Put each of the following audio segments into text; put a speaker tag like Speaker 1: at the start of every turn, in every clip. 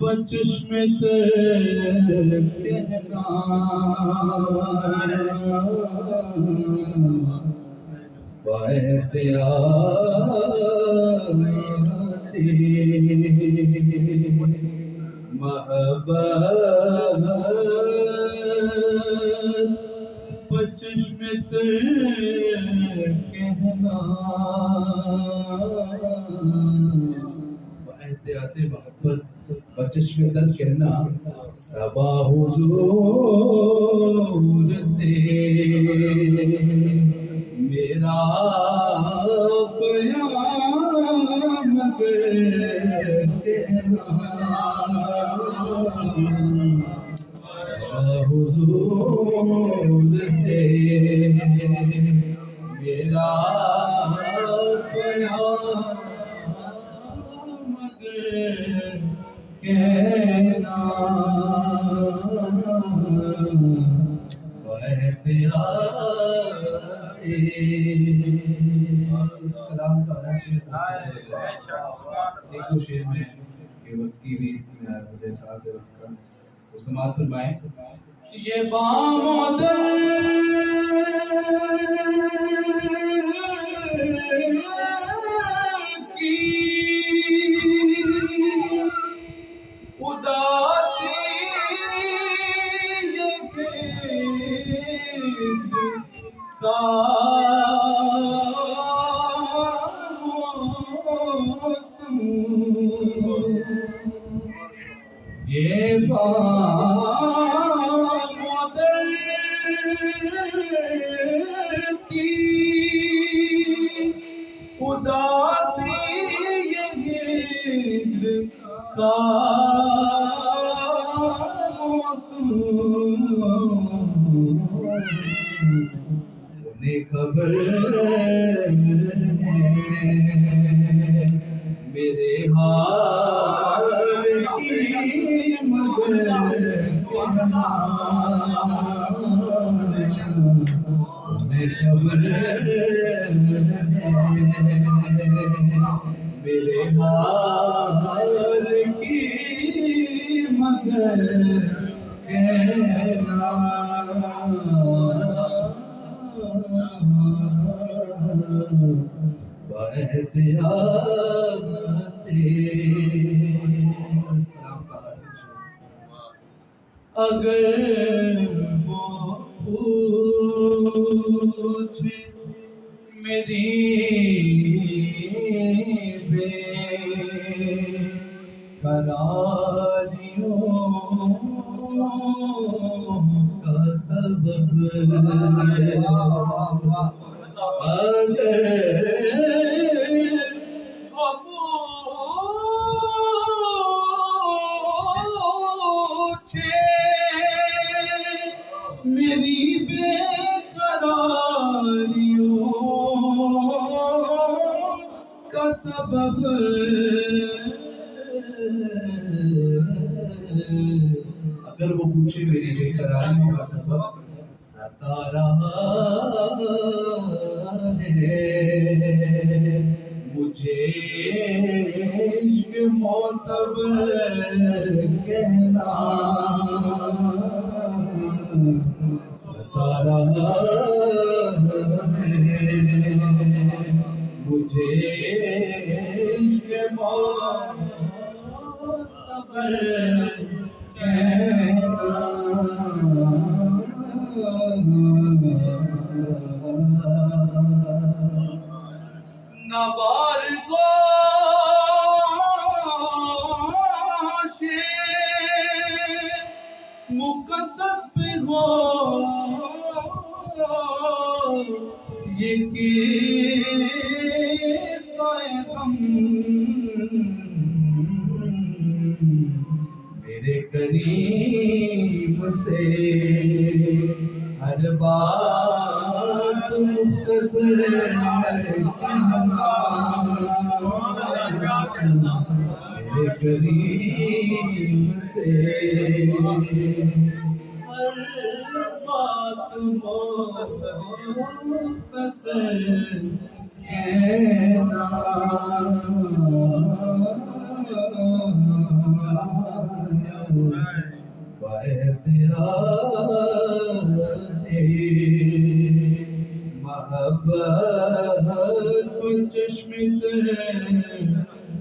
Speaker 1: بچشم کہنا محبت بچشم کہنا احتیاط محبت بچشم تر کہنا صبا حضور سے میرا پیام کہنا صبا حضور سے میرا پیام کہنا سلام کا ایک دو شعر میں کہ وقت کی بھی مجھے ساتھ سے رکھ کر تو سماعت فرمائیں یہ بامودر کی اداسی کا موسم یہ بامودر کی اداسی کا انہیں خبر ہے میرے حال کی مگر انہیں خبر ہے میرے حال کی مگر کہنا اگر وہ پوچھے میری بے قراریوں کا سبب اگر وہ پوچھے میری بے قراریوں کا سبب اگر وہ پوچھے میری بے قراریوں کا سبب ستا رہا ہے مجھے عشق معتبر کہنا ستا رہا ہے مجھے عشق معتبر نبار گوش مقدس پہ ہو یہ قصہ غم میرے قریب سے ہر بات مختصر میرے کریم سے ہر بات مختصر کہنا محبت کو چشم تر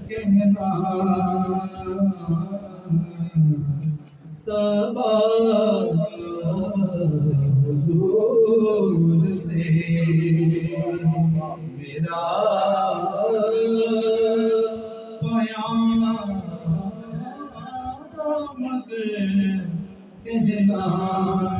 Speaker 1: کہنا صبا حضور سے میرا قیامت کہنا